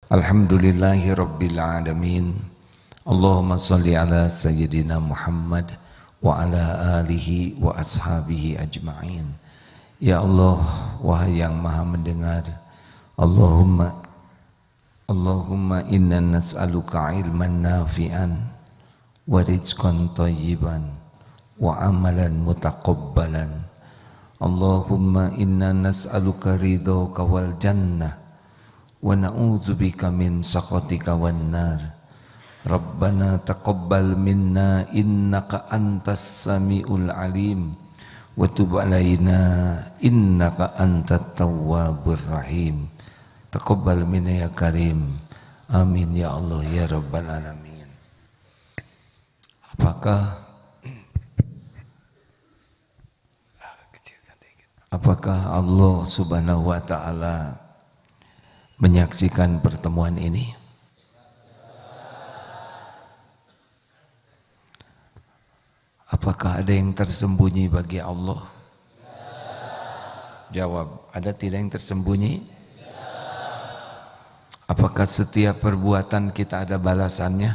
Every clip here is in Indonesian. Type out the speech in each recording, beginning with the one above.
Alhamdulillahi Rabbil Alamin. Allahumma salli ala Sayyidina Muhammad wa ala alihi wa ashabihi ajma'in. Ya Allah, wahai yang maha mendengar, Allahumma inna nas'aluka ilman nafi'an wa rizqan tayyiban wa amalan mutaqabbalan. Allahumma inna nas'aluka ridhaka wal jannah wa na'udzubika min sakhatika wan nar. Rabbana taqabbal minna innaka antas samiul alim wa tub alaina innaka antat tawwabur rahim. Taqabbal minna ya karim. Amin ya Allah ya rabbal alamin. Apakah Allah Subhanahu wa taala menyaksikan pertemuan ini? Apakah ada yang tersembunyi bagi Allah? Jawab, ada tidak yang tersembunyi? Apakah setiap perbuatan kita ada balasannya?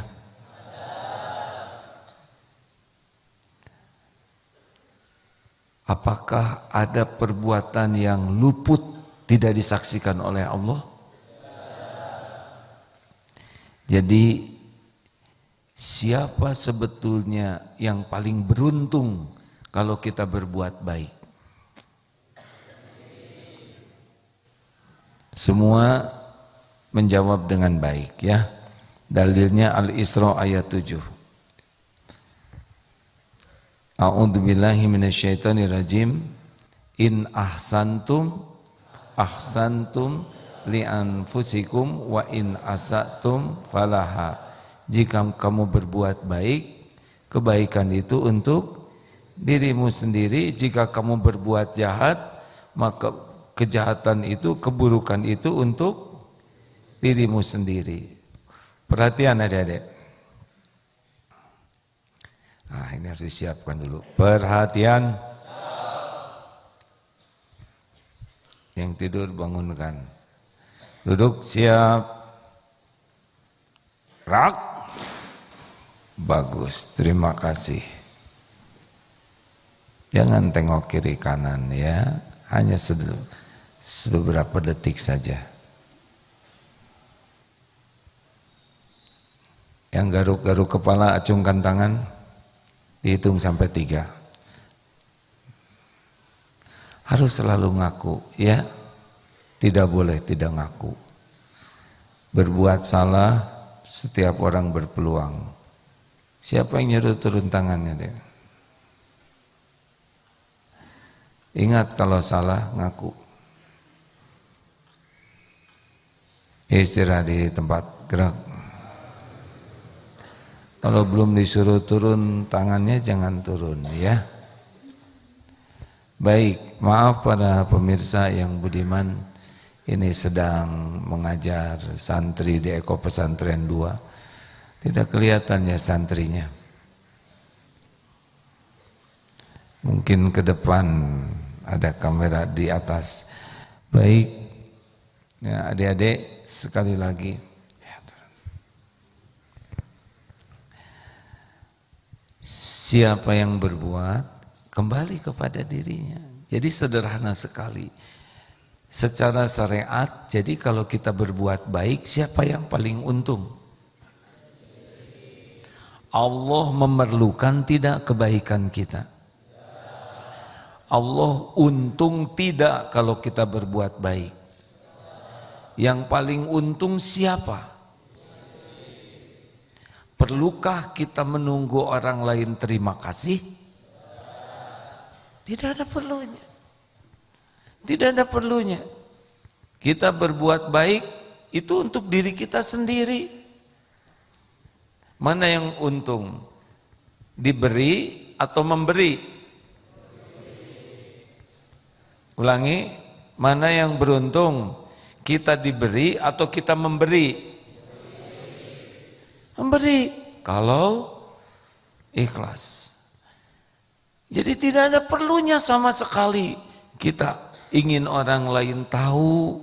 Apakah ada perbuatan yang luput tidak disaksikan oleh Allah? Jadi siapa sebetulnya yang paling beruntung kalau kita berbuat baik? Semua menjawab dengan baik ya. Dalilnya Al-Isra ayat 7. A'udzubillahi minasyaitonirrajim. In ahsantum li anfusikum wa in asatum falaha. Jika kamu berbuat baik, kebaikan itu untuk dirimu sendiri. Jika kamu berbuat jahat, maka kejahatan itu, keburukan itu untuk dirimu sendiri. Perhatian adik-adik. Ini harus disiapkan dulu. Perhatian. Yang tidur bangunkan. Duduk siap. Rak. Bagus, terima kasih. Jangan tengok kiri kanan ya. Hanya beberapa detik saja. Yang garuk-garuk kepala acungkan tangan. Dihitung sampai 3. Harus selalu ngaku ya. Tidak boleh tidak ngaku. Berbuat salah, setiap orang berpeluang. Siapa yang nyuruh turun tangannya deh? Ingat kalau salah ngaku. Istirahat di tempat, gerak. Kalau belum disuruh turun tangannya jangan turun ya. Baik, maaf pada pemirsa yang budiman. Ini sedang mengajar santri di Eko Pesantren 2. Tidak kelihatan ya santrinya. Mungkin ke depan ada kamera di atas. Baik, ya, adik-adik sekali lagi. Siapa yang berbuat, kembali kepada dirinya. Jadi sederhana sekali. Secara syariat, jadi kalau kita berbuat baik, siapa yang paling untung? Allah memerlukan tidak kebaikan kita? Allah untung tidak kalau kita berbuat baik? Yang paling untung siapa? Perlukah kita menunggu orang lain terima kasih? Tidak ada perlunya. Tidak ada perlunya. Kita berbuat baik itu untuk diri kita sendiri. Mana yang untung? Diberi atau memberi? Ulangi, mana yang beruntung? Kita diberi atau kita memberi? Memberi. Kalau ikhlas. Jadi tidak ada perlunya sama sekali kita ingin orang lain tahu.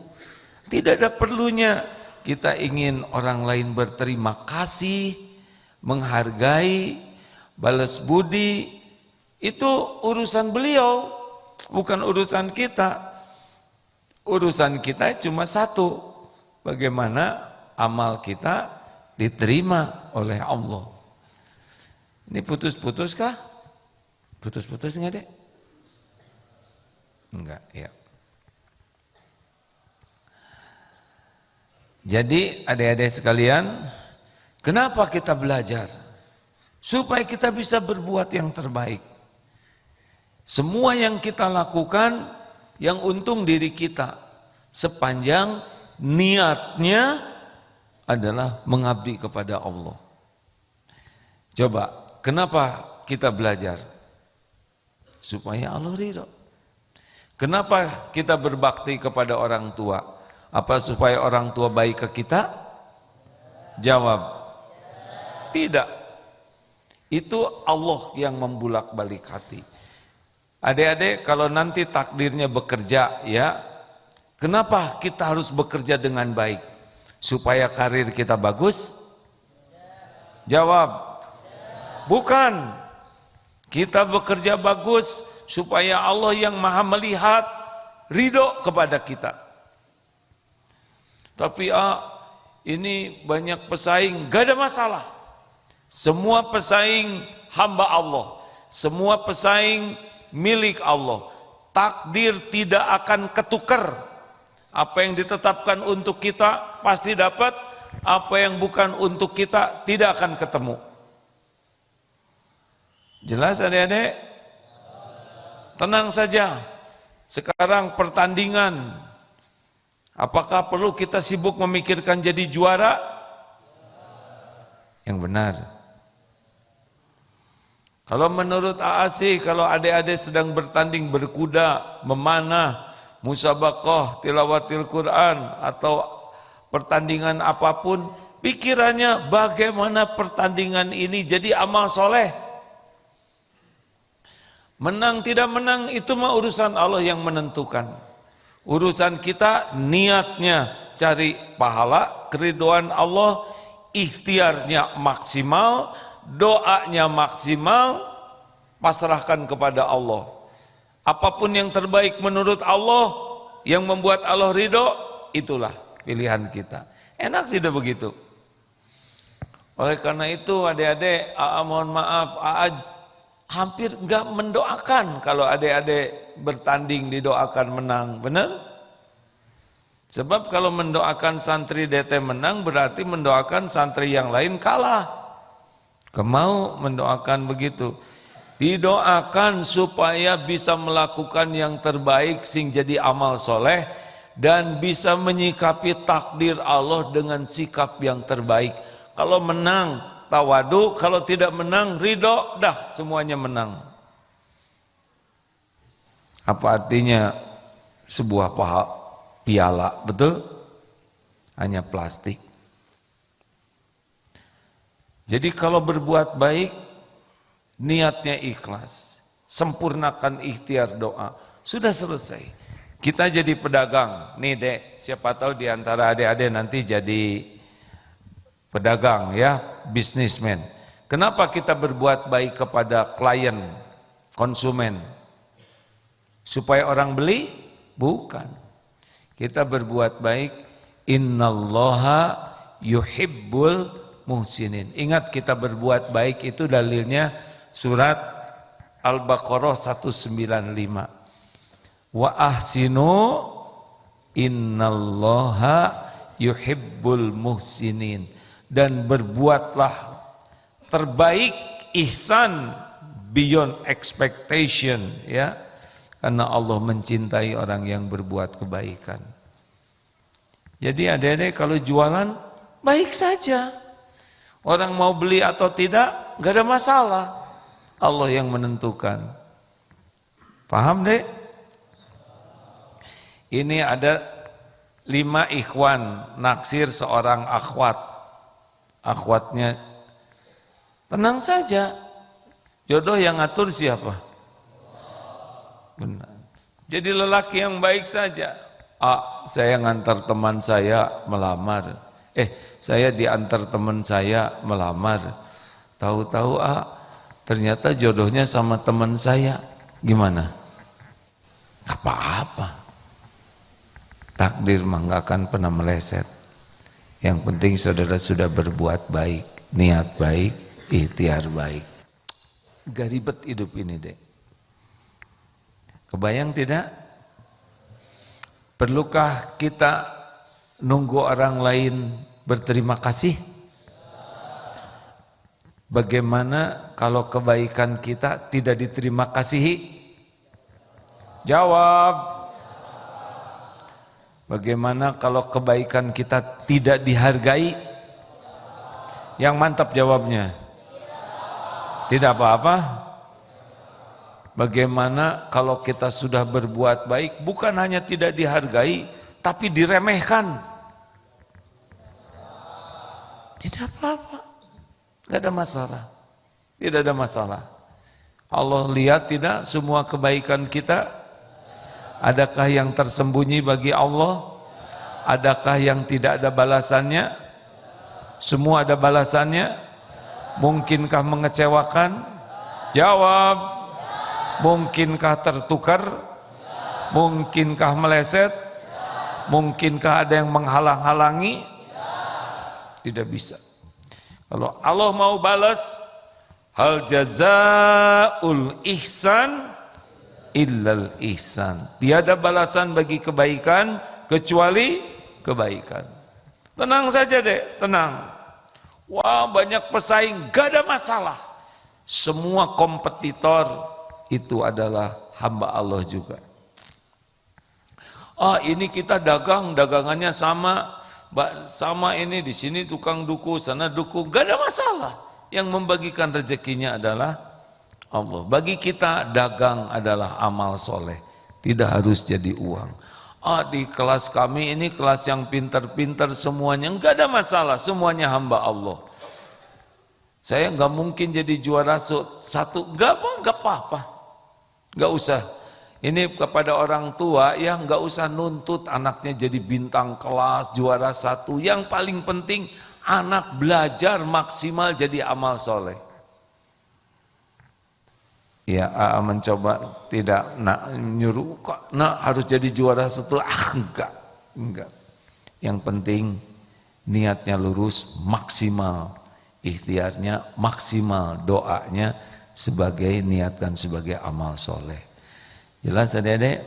Tidak ada perlunya kita ingin orang lain berterima kasih, menghargai, balas budi, itu urusan beliau, bukan urusan kita. Urusan kita cuma satu, bagaimana amal kita diterima oleh Allah. Ini putus-putus kah? Putus-putus enggak, Dek? Enggak, ya. Jadi adik-adik sekalian, kenapa kita belajar? Supaya kita bisa berbuat yang terbaik. Semua yang kita lakukan yang untung diri kita, sepanjang niatnya adalah mengabdi kepada Allah. Coba, kenapa kita belajar? Supaya Allah ridho. Kenapa kita berbakti kepada orang tua? Apa supaya orang tua baik ke kita? Jawab, tidak. Itu Allah yang membulak-balik hati. Adik-adik, kalau nanti takdirnya bekerja, ya, kenapa kita harus bekerja dengan baik? Supaya karir kita bagus? Jawab, bukan. Kita bekerja bagus supaya Allah yang maha melihat ridho kepada kita. Tapi ini banyak pesaing, gak ada masalah. Semua pesaing hamba Allah, semua pesaing milik Allah. Takdir tidak akan ketukar. Apa yang ditetapkan untuk kita pasti dapat, apa yang bukan untuk kita tidak akan ketemu. Jelas adik-adik? Tenang saja. Sekarang pertandingan. Apakah perlu kita sibuk memikirkan jadi juara? Yang benar. Kalau menurut AAC, kalau adik-adik sedang bertanding berkuda, memanah, musabaqah, tilawatil Quran, atau pertandingan apapun, pikirannya bagaimana pertandingan ini jadi amal soleh. Menang tidak menang itu mah urusan Allah yang menentukan. Urusan kita niatnya cari pahala, keridhaan Allah, ikhtiarnya maksimal, doanya maksimal, pasrahkan kepada Allah. Apapun yang terbaik menurut Allah, yang membuat Allah ridho, itulah pilihan kita. Enak tidak begitu? Oleh karena itu adik-adik, mohon maaf, hampir enggak mendoakan kalau adik-adik bertanding didoakan menang, benar? Sebab kalau mendoakan santri DT menang berarti mendoakan santri yang lain kalah. Kemau mendoakan begitu. Didoakan supaya bisa melakukan yang terbaik sing jadi amal soleh dan bisa menyikapi takdir Allah dengan sikap yang terbaik. Kalau menang tawadu, kalau tidak menang ridho, dah semuanya menang. Apa artinya sebuah piala, betul? Hanya plastik. Jadi kalau berbuat baik, niatnya ikhlas, sempurnakan ikhtiar doa, sudah selesai. Kita jadi pedagang, nih Dek, siapa tahu di antara adik-adik nanti jadi pedagang ya, bisnismen. Kenapa kita berbuat baik kepada klien, konsumen? Supaya orang beli? Bukan. Kita berbuat baik, innallaha yuhibbul muhsinin. Ingat kita berbuat baik itu dalilnya surat Al-Baqarah 195. Wa ahsinu innallaha yuhibbul muhsinin. Dan berbuatlah terbaik, ihsan beyond expectation, ya. Karena Allah mencintai orang yang berbuat kebaikan. Jadi adik-adik kalau jualan baik saja. Orang mau beli atau tidak, gak ada masalah. Allah yang menentukan. Paham Dek? Ini ada 5 ikhwan naksir seorang akhwat. Akhwatnya tenang saja. Jodoh yang ngatur siapa? Benar. Jadi lelaki yang baik saja. Saya ngantar teman saya melamar. Saya diantar teman saya melamar, tahu-tahu ternyata jodohnya sama teman saya. Gimana? Gak apa-apa. Takdir mah gak akan pernah meleset. Yang penting saudara sudah berbuat baik, niat baik, ikhtiar baik. Gak ribet hidup ini deh. Kebayang tidak? Perlukah kita nunggu orang lain berterima kasih? Bagaimana kalau kebaikan kita tidak diterima kasihi? Jawab. Bagaimana kalau kebaikan kita tidak dihargai? Yang mantap jawabnya. Tidak apa-apa. Bagaimana kalau kita sudah berbuat baik, bukan hanya tidak dihargai, tapi diremehkan? Tidak apa-apa. Tidak ada masalah. Tidak ada masalah. Allah lihat tidak semua kebaikan kita? Adakah yang tersembunyi bagi Allah? Adakah yang tidak ada balasannya? Semua ada balasannya? Mungkinkah mengecewakan? Jawab. Mungkinkah tertukar? Mungkinkah meleset? Mungkinkah ada yang menghalang-halangi? Tidak bisa. Kalau Allah mau balas, hal jazaul ihsan illal ihsan. Tiada balasan bagi kebaikan kecuali kebaikan. Tenang saja deh, tenang. Wah, banyak pesaing, gak ada masalah. Semua kompetitor itu adalah hamba Allah juga. Ini kita dagang, dagangannya sama ini, di sini tukang duku, sana duku, gak ada masalah. Yang membagikan rezekinya adalah Allah. Bagi kita dagang adalah amal soleh, tidak harus jadi uang. Di kelas kami ini kelas yang pintar-pintar semuanya, enggak ada masalah, semuanya hamba Allah. Saya enggak mungkin jadi juara satu, enggak apa-apa, enggak usah. Ini kepada orang tua ya, enggak usah nuntut anaknya jadi bintang kelas, juara satu. Yang paling penting anak belajar maksimal jadi amal soleh. Ya, mencoba tidak nyuruh kok harus jadi juara satu. Enggak. Yang penting niatnya lurus, maksimal, ikhtiarnya maksimal, doanya sebagai niatkan sebagai amal soleh. Jelas adik-adik?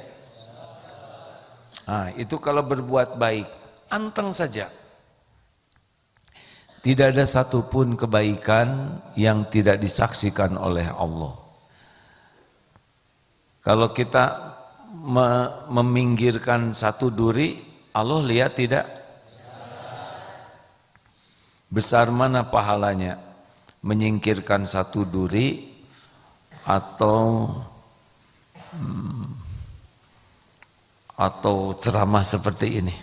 Itu kalau berbuat baik, anteng saja. Tidak ada satupun kebaikan yang tidak disaksikan oleh Allah. Kalau kita meminggirkan satu duri, Allah lihat tidak? Besar mana pahalanya? Menyingkirkan satu duri atau ceramah seperti ini?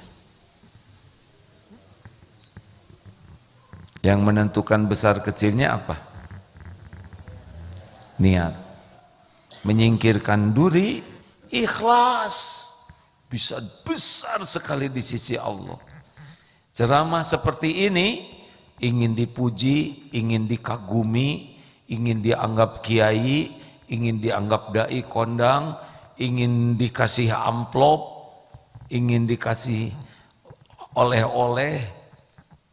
Yang menentukan besar kecilnya apa? Niat. Menyingkirkan duri, ikhlas, bisa besar sekali di sisi Allah. Ceramah seperti ini ingin dipuji, ingin dikagumi, ingin dianggap kiai, ingin dianggap dai kondang, ingin dikasih amplop, ingin dikasih oleh-oleh.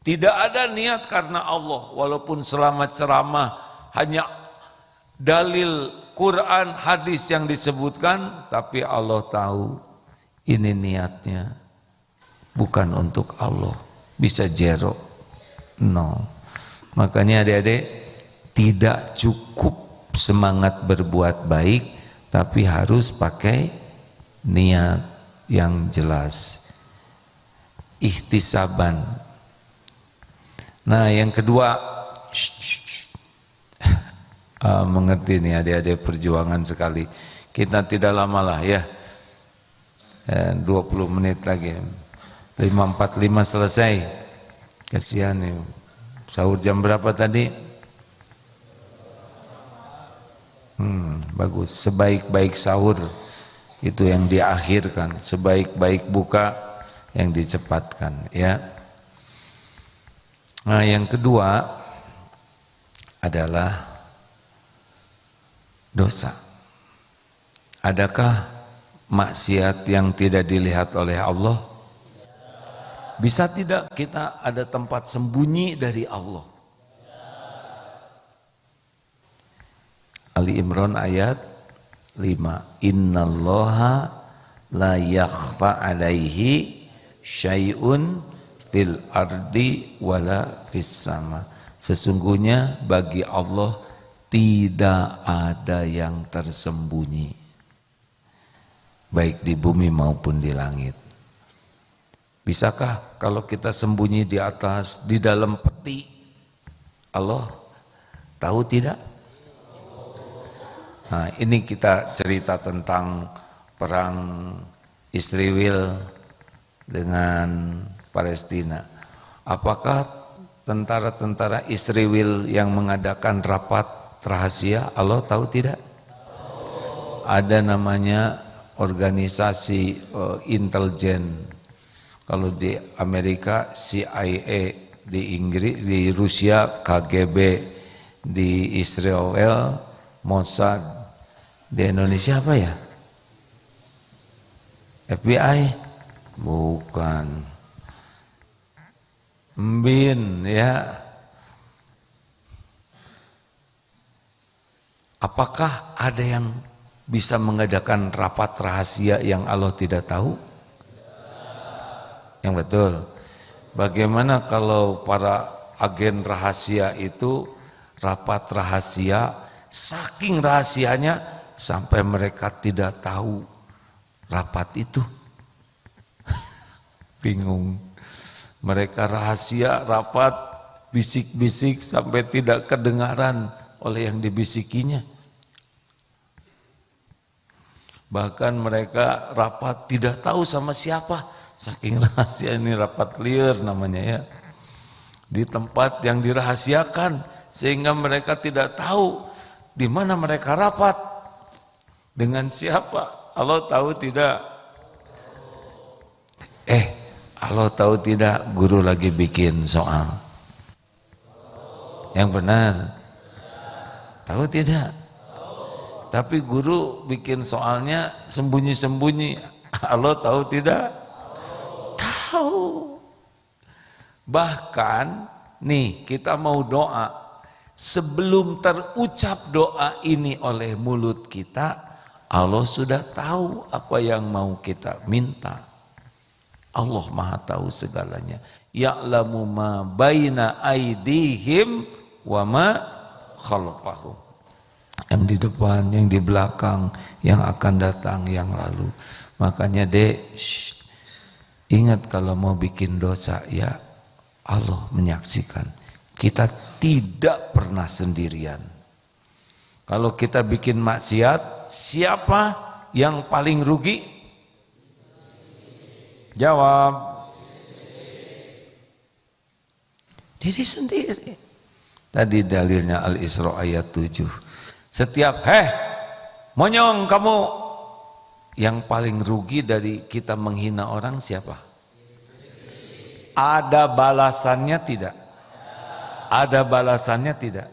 Tidak ada niat karena Allah, walaupun selama ceramah hanya dalil Quran, hadis yang disebutkan, tapi Allah tahu ini niatnya bukan untuk Allah, bisa zero, no. Makanya adik-adik tidak cukup semangat berbuat baik, tapi harus pakai niat yang jelas, ihtisaban. Nah, yang kedua, mengerti nih adik-adik perjuangan sekali. Kita tidak lama lah ya, 20 menit lagi, 5:45 selesai. Kasihan nih, sahur jam berapa tadi? Bagus, sebaik-baik sahur itu yang diakhirkan, sebaik-baik buka yang dicepatkan ya. Nah, yang kedua adalah dosa. Adakah maksiat yang tidak dilihat oleh Allah? Bisa tidak kita ada tempat sembunyi dari Allah? Ali Imran ayat 5. Innallaha la yakhfa alaihi syai'un fil ardi wala fis sama. Sesungguhnya bagi Allah tidak ada yang tersembunyi, baik di bumi maupun di langit. Bisakah kalau kita sembunyi di atas, di dalam peti, Allah tahu tidak? Nah, ini kita cerita tentang perang Israel dengan Palestina. Apakah tentara-tentara Israel yang mengadakan rapat rahasia, Allah tahu tidak? Ada namanya organisasi intelijen. Kalau di Amerika CIA, di Inggris, di Rusia KGB, di Israel Mossad, di Indonesia apa ya? FBI? Bukan. BIN ya. Apakah ada yang bisa mengadakan rapat rahasia yang Allah tidak tahu? Yang betul. Bagaimana kalau para agen rahasia itu rapat rahasia, saking rahasianya sampai mereka tidak tahu rapat itu? Bingung. Mereka rahasia rapat, bisik-bisik sampai tidak kedengaran oleh yang dibisikinya. Bahkan mereka rapat tidak tahu sama siapa. Saking rahasia, ini rapat liar namanya ya. Di tempat yang dirahasiakan sehingga mereka tidak tahu di mana mereka rapat, dengan siapa. Allah tahu tidak? Allah tahu tidak guru lagi bikin soal? Yang benar? Tahu tidak? Tapi guru bikin soalnya sembunyi-sembunyi. Allah tahu tidak? Tahu. Bahkan nih kita mau doa, sebelum terucap doa ini oleh mulut kita, Allah sudah tahu apa yang mau kita minta. Allah Maha tahu segalanya. Ya'lamu ma baina aidihim wa ma khalfahum. Yang di depan, yang di belakang, yang akan datang, yang lalu. Makanya ingat kalau mau bikin dosa ya Allah menyaksikan. Kita tidak pernah sendirian. Kalau kita bikin maksiat, siapa yang paling rugi? Jawab. Diri sendiri. Tadi dalilnya Al-Isra ayat 7. Setiap monyong kamu, yang paling rugi dari kita menghina orang siapa? Ada balasannya tidak? Ada balasannya tidak?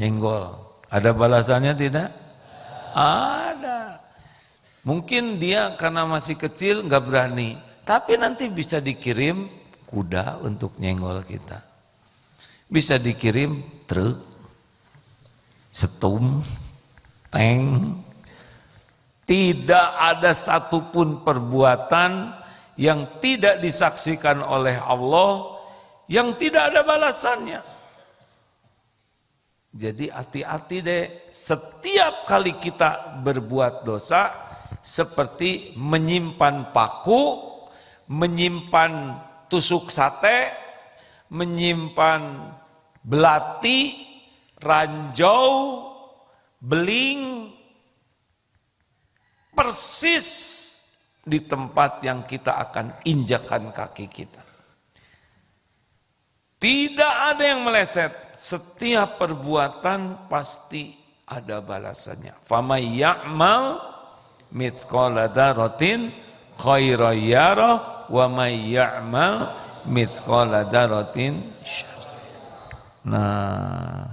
Nyenggol, ada balasannya tidak? Ada. Mungkin dia karena masih kecil nggak berani, tapi nanti bisa dikirim kuda untuk nyenggol kita. Bisa dikirim truk, setum, tank. Tidak ada satupun perbuatan yang tidak disaksikan oleh Allah yang tidak ada balasannya. Jadi hati-hati deh, setiap kali kita berbuat dosa seperti menyimpan paku, menyimpan tusuk sate, menyimpan belati, ranjau, beling, persis di tempat yang kita akan injakan kaki kita. Tidak ada yang meleset, setiap perbuatan pasti ada balasannya. Famay ya'mal mithqala dzarratin khairan yarah wa may ya'mal mithqala dzarratin syarran. Nah,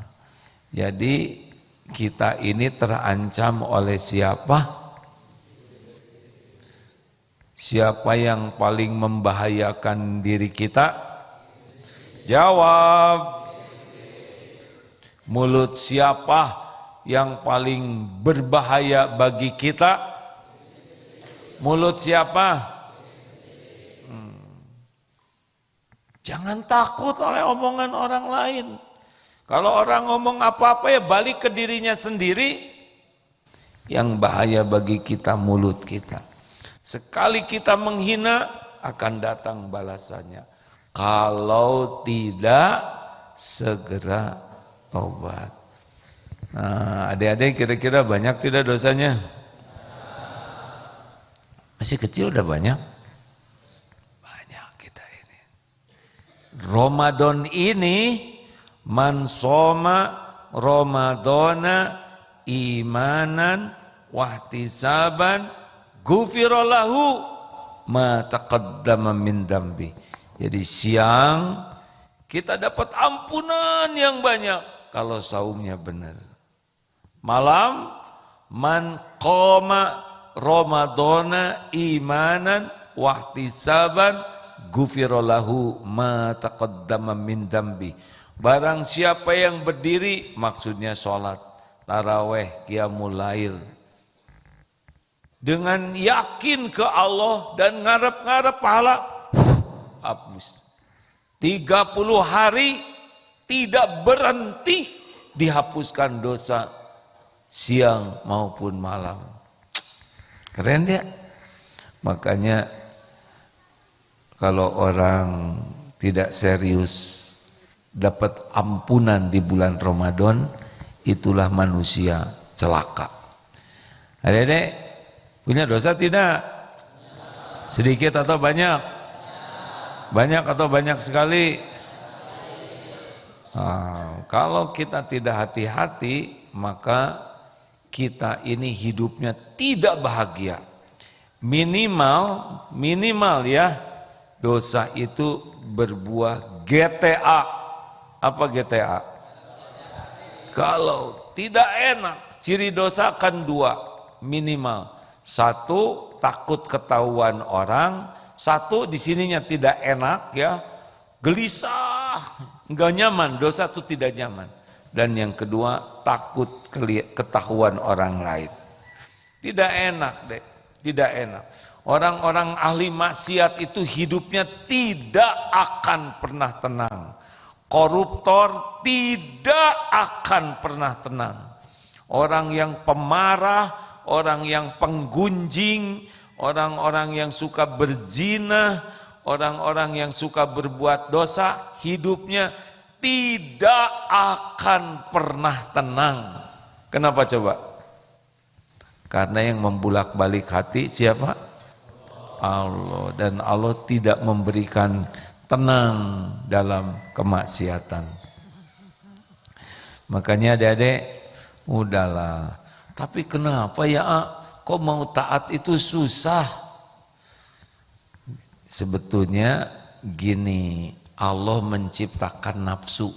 jadi kita ini terancam oleh siapa? Siapa yang paling membahayakan diri kita? Jawab. Mulut siapa yang paling berbahaya bagi kita? Mulut siapa? Jangan takut oleh omongan orang lain. Kalau orang ngomong apa-apa ya balik ke dirinya sendiri. Yang bahaya bagi kita mulut kita. Sekali kita menghina akan datang balasannya. Kalau tidak segera taubat. Nah, adik-adik kira-kira banyak tidak dosanya? Masih kecil udah banyak? Banyak kita ini. Ramadan ini man soma Ramadana imanan wahtisaban ghufira lahu ma taqaddama min dambi. Jadi siang kita dapat ampunan yang banyak kalau saumnya benar. Malam man qama Ramadana imanan wahtisaban ghufira lahu ma taqaddama min dambi. Barang siapa yang berdiri, maksudnya sholat taraweh, qiyamul lail, dengan yakin ke Allah dan ngarep-ngarep pahala, hapus. 30 hari tidak berhenti dihapuskan dosa siang maupun malam. Keren dia. Makanya kalau orang tidak serius dapat ampunan di bulan Ramadan, itulah manusia celaka. Adik-adik, punya dosa tidak? Sedikit atau banyak? Banyak atau banyak sekali? Kalau kita tidak hati-hati, maka kita ini hidupnya tidak bahagia. Minimal ya, dosa itu berbuah GTA. Apa GTA? Kalau tidak enak, ciri dosa kan 2 minimal. 1, takut ketahuan orang. 1, di sininya tidak enak ya, gelisah, enggak nyaman, dosa itu tidak nyaman. Dan yang kedua, takut ketahuan orang lain. Tidak enak deh, tidak enak. Orang-orang ahli maksiat itu hidupnya tidak akan pernah tenang. Koruptor tidak akan pernah tenang. Orang yang pemarah, orang yang penggunjing, orang-orang yang suka berzina, orang-orang yang suka berbuat dosa, hidupnya tidak akan pernah tenang. Kenapa coba? Karena yang membulak-balik hati siapa? Allah. Dan Allah tidak memberikan tenang dalam kemaksiatan. Makanya adik-adik, udahlah. Tapi kenapa ya kok mau taat itu susah? Sebetulnya gini, Allah menciptakan nafsu.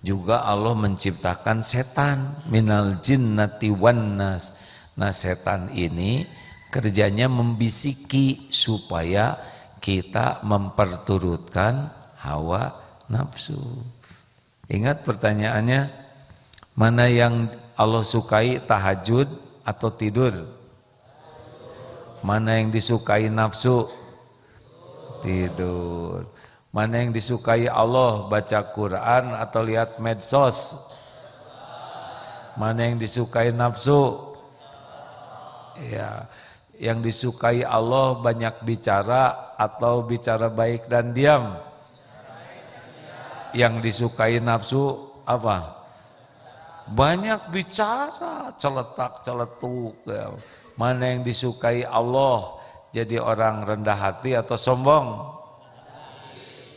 Juga Allah menciptakan setan, minal jinnati wan nas. Nah, setan ini kerjanya membisiki supaya kita memperturutkan hawa nafsu. Ingat pertanyaannya, mana yang Allah sukai, tahajud atau tidur? Mana yang disukai nafsu? Tidur. Mana yang disukai Allah, baca Quran atau lihat medsos? Mana yang disukai nafsu? Ya, yang disukai Allah banyak bicara atau bicara baik dan diam? Yang disukai nafsu apa? Banyak bicara, celetak-celetuk. Mana yang disukai Allah, jadi orang rendah hati atau sombong?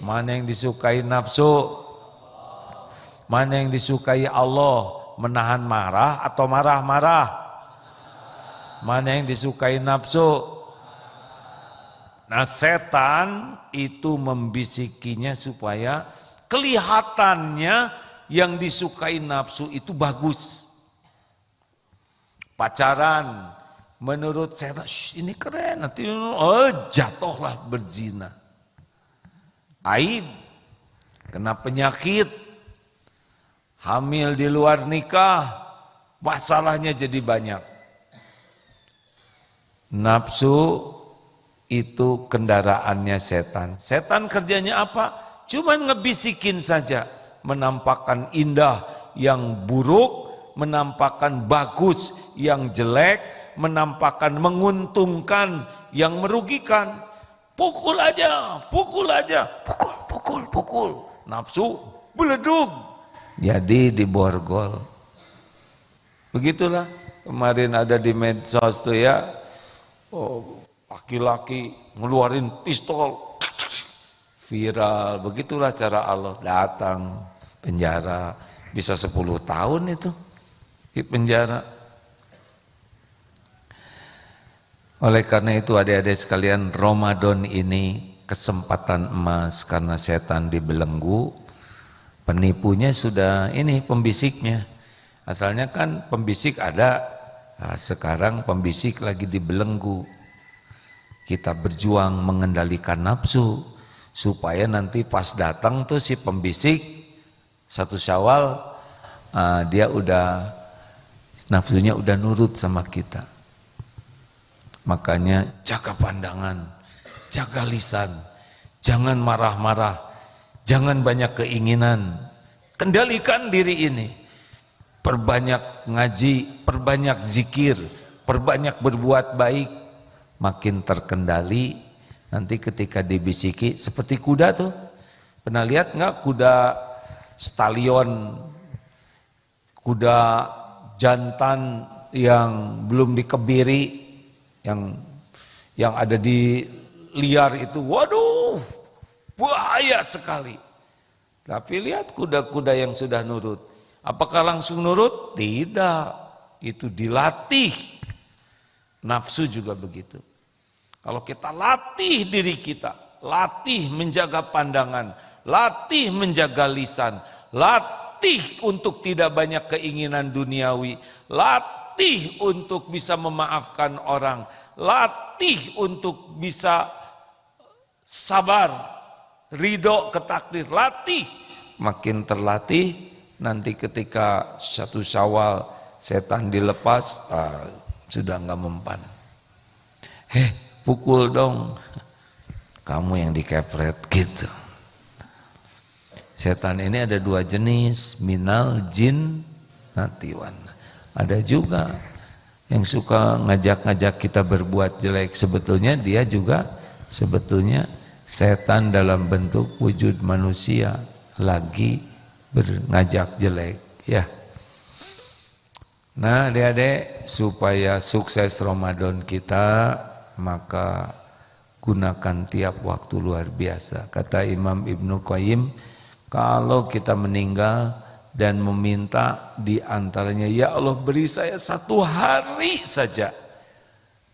Mana yang disukai nafsu? Mana yang disukai Allah, menahan marah atau marah-marah? Mana yang disukai nafsu? Nah, setan itu membisikinya supaya kelihatannya yang disukai nafsu itu bagus. Pacaran, menurut setan, ini keren, nanti jatuhlah berzina. Aib, kena penyakit, hamil di luar nikah, masalahnya jadi banyak. Nafsu itu kendaraannya setan. Setan kerjanya apa? Cuman ngebisikin saja, menampakkan indah yang buruk, menampakkan bagus yang jelek, menampakkan menguntungkan yang merugikan. Pukul aja, pukul, nafsu beledug, jadi diborgol. Begitulah kemarin ada di medsos tuh ya, laki-laki ngeluarin pistol, viral. Begitulah cara Allah, datang penjara bisa 10 tahun itu di penjara. Oleh karena itu adik-adik sekalian, Ramadan ini kesempatan emas karena setan dibelenggu. Penipunya sudah ini, pembisiknya. Asalnya kan pembisik ada, nah, sekarang pembisik lagi dibelenggu. Kita berjuang mengendalikan nafsu supaya nanti pas datang tuh si pembisik 1 Syawal, dia udah nafsunya udah nurut sama kita. Makanya jaga pandangan, jaga lisan, jangan marah-marah, jangan banyak keinginan, kendalikan diri ini. Perbanyak ngaji, perbanyak zikir, perbanyak berbuat baik, makin terkendali. Nanti ketika dibisiki seperti kuda tuh, pernah lihat nggak kuda stallion, kuda jantan yang belum dikebiri, yang ada di liar itu, waduh bahaya sekali. Tapi lihat kuda-kuda yang sudah nurut, apakah langsung nurut? Tidak, itu dilatih. Nafsu juga begitu. Kalau kita latih diri kita, latih menjaga pandangan, latih menjaga lisan, latih untuk tidak banyak keinginan duniawi, latih untuk bisa memaafkan orang, latih untuk bisa sabar, ridho ke takdir, latih. Makin terlatih, nanti ketika 1 Syawal setan dilepas, sudah enggak mempan. Pukul dong, kamu yang dikepret gitu. Setan ini ada 2 jenis, minal jin natiwan. Ada juga yang suka ngajak-ngajak kita berbuat jelek. Sebetulnya dia juga sebetulnya setan dalam bentuk wujud manusia lagi ngajak jelek ya. Nah adik-adik, supaya sukses Ramadan kita, maka gunakan tiap waktu luar biasa. Kata Imam Ibnu Qayyim, kalau kita meninggal dan meminta di antaranya, ya Allah beri saya 1 hari saja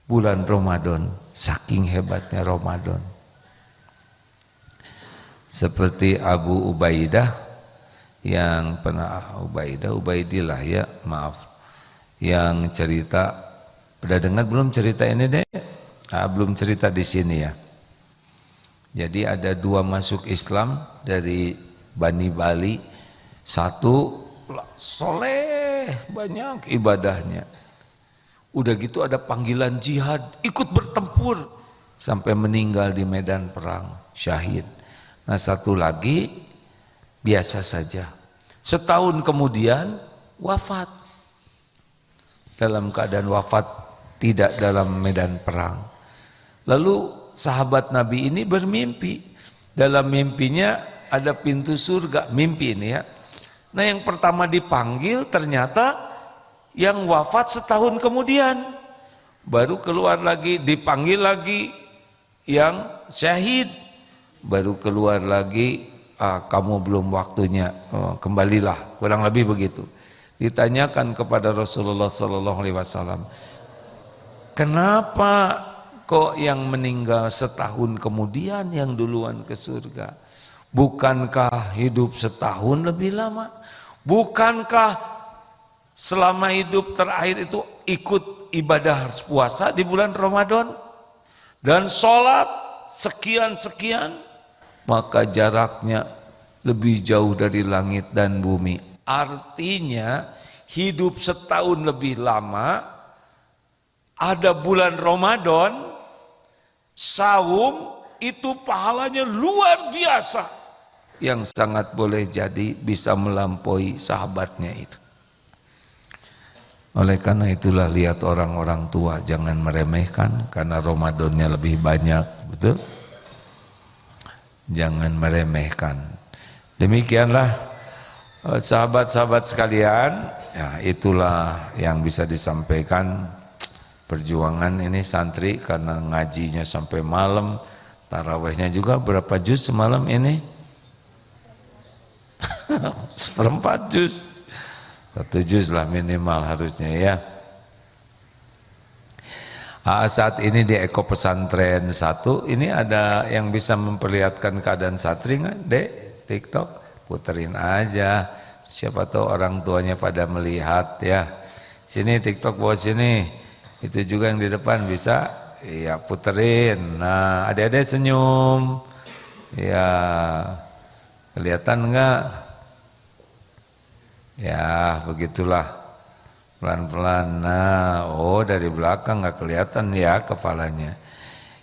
bulan Ramadan, saking hebatnya Ramadan. Seperti Abu Ubaidah yang pernah, Ubaidillah ya, maaf, yang cerita, udah dengar belum cerita ini deh? Belum cerita di sini ya. Jadi ada 2 masuk Islam dari Bani Bali. 1 soleh, banyak ibadahnya. Udah gitu ada panggilan jihad, ikut bertempur sampai meninggal di medan perang, syahid. Nah 1 lagi biasa saja. Setahun kemudian wafat. Dalam keadaan wafat, tidak dalam medan perang. Lalu sahabat Nabi ini bermimpi. Dalam mimpinya ada pintu surga, mimpi ini ya. Nah yang pertama dipanggil ternyata yang wafat setahun kemudian. Baru keluar lagi, dipanggil lagi yang syahid. Baru keluar lagi, kamu belum waktunya, kembalilah, kurang lebih begitu. Ditanyakan kepada Rasulullah SAW, kenapa kok yang meninggal setahun kemudian yang duluan ke surga? Bukankah hidup setahun lebih lama? Bukankah selama hidup terakhir itu ikut ibadah puasa di bulan Ramadan dan sholat sekian-sekian? Maka jaraknya lebih jauh dari langit dan bumi. Artinya hidup setahun lebih lama, ada bulan Ramadan, saum itu pahalanya luar biasa, yang sangat boleh jadi bisa melampaui sahabatnya itu. Oleh karena itulah lihat orang-orang tua, jangan meremehkan karena Ramadannya lebih banyak, betul? Jangan meremehkan. Demikianlah sahabat-sahabat sekalian, ya itulah yang bisa disampaikan. Perjuangan ini santri karena ngajinya sampai malam, tarawehnya juga berapa juz semalam ini? 1/4 juz, 1 juz lah minimal harusnya ya. Saat ini di Eko Pesantren 1 ini ada yang bisa memperlihatkan keadaan santri nggak, Dek? TikTok puterin aja, siapa tahu orang tuanya pada melihat ya. Sini TikTok bawa sini, itu juga yang di depan bisa, ya puterin. Nah adik-adik senyum, ya kelihatan nggak? Ya begitulah. Pelan-pelan. Nah, oh dari belakang nggak kelihatan ya kepalanya.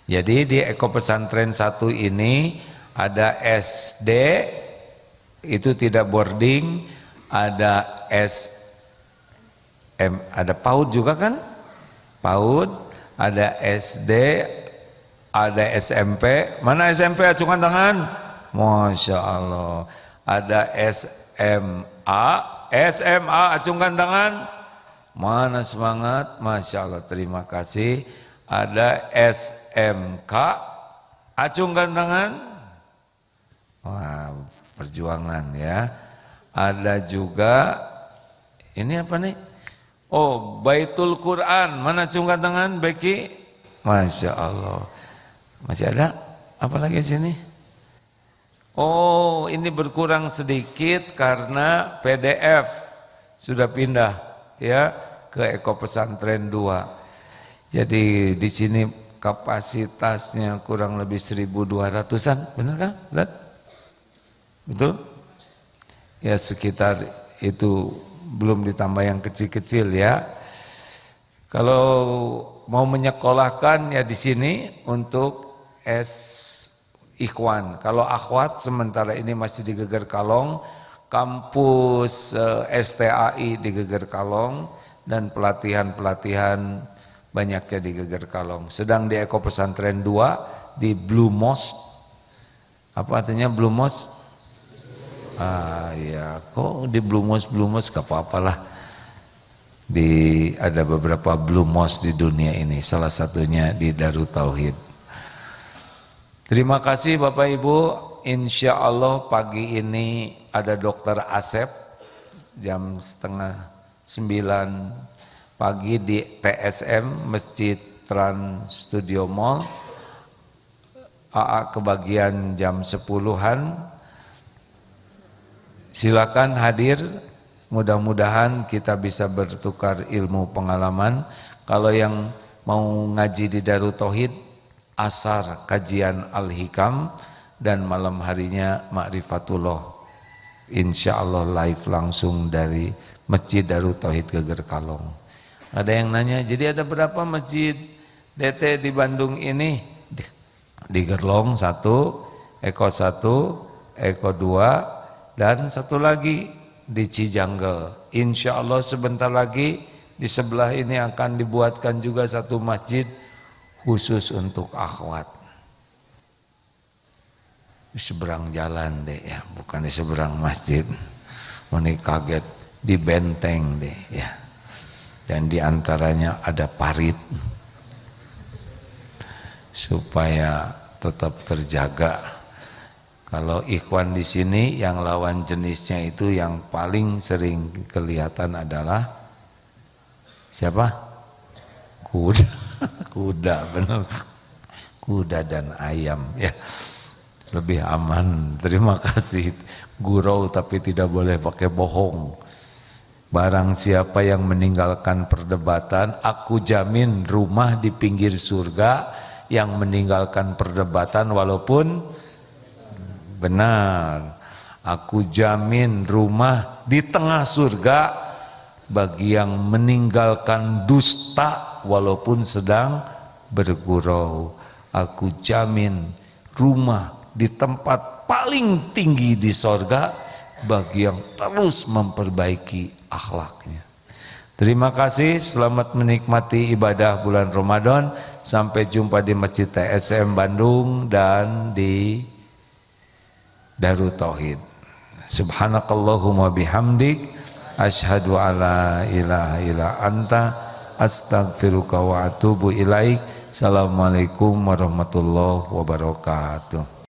Jadi di Eko Pesantren 1 ini ada SD, itu tidak boarding, ada ada PAUD juga kan? PAUD, ada SD, ada SMP. Mana SMP? Acungkan tangan. Masya Allah. Ada SMA, acungkan tangan. Mana semangat, Masya Allah, terima kasih. Ada SMK, acungkan tangan. Wah, perjuangan ya. Ada juga, ini apa nih? Oh, Baitul Quran, mana acungkan tangan, Becky? Masya Allah. Masih ada? Apa lagi di sini? Oh, ini berkurang sedikit karena PDF sudah pindah ya ke Eko Pesantren 2. Jadi di sini kapasitasnya kurang lebih 1.200-an, benar kan? Betul? Ya sekitar itu, belum ditambah yang kecil-kecil ya. Kalau mau menyekolahkan ya di sini untuk Ikhwan. Kalau akhwat sementara ini masih di Geger Kalong, kampus STAI di Geger Kalong, dan pelatihan-pelatihan banyaknya di Geger Kalong. Sedang di Eko Pesantren 2 di Blue Mosque. Apa artinya Blue Mosque? Ya, kok di Blue Mosque gak apa-apalah. Ada beberapa Blue Mosque di dunia ini, salah satunya di Darut Tauhid. Terima kasih Bapak Ibu. Insya Allah pagi ini ada Dokter Asep jam 8:30 pagi di TSM Masjid Trans Studio Mall. AA kebagian jam 10-an. Silakan hadir. Mudah-mudahan kita bisa bertukar ilmu pengalaman. Kalau yang mau ngaji di Darut Tauhid, asar kajian Al-Hikam, dan malam harinya Ma'rifatullah, insya Allah live langsung dari Masjid Darut Tauhid Geger Kalong. Ada yang nanya, jadi ada berapa masjid DT di Bandung ini? Di Gerlong 1, Eko 1, Eko 2, dan satu lagi di Cijanggel. Insya Allah sebentar lagi di sebelah ini akan dibuatkan juga satu masjid khusus untuk akhwat. Di seberang jalan deh ya, bukan di seberang masjid. Ini kaget, di benteng deh ya. Dan di antaranya ada parit supaya tetap terjaga. Kalau ikhwan di sini yang lawan jenisnya itu yang paling sering kelihatan adalah siapa? Kuda. Kuda, benar. kuda dan ayam ya. Lebih aman. Terima kasih. Gurau tapi tidak boleh pakai bohong. Barang siapa yang meninggalkan perdebatan, aku jamin rumah di pinggir surga. Yang meninggalkan perdebatan walaupun benar. Aku jamin rumah di tengah surga bagi yang meninggalkan dusta walaupun sedang bergurau. Aku jamin rumah di tempat paling tinggi di sorga bagi yang terus memperbaiki akhlaknya. Terima kasih, selamat menikmati ibadah bulan Ramadan. Sampai jumpa di Masjid TSM Bandung dan di Darut Tauhid. Subhanakallahumma bihamdik, asyhadu alla ilaha illa anta, astaghfiruka wa atubu ilaik. Assalamualaikum warahmatullahi wabarakatuh.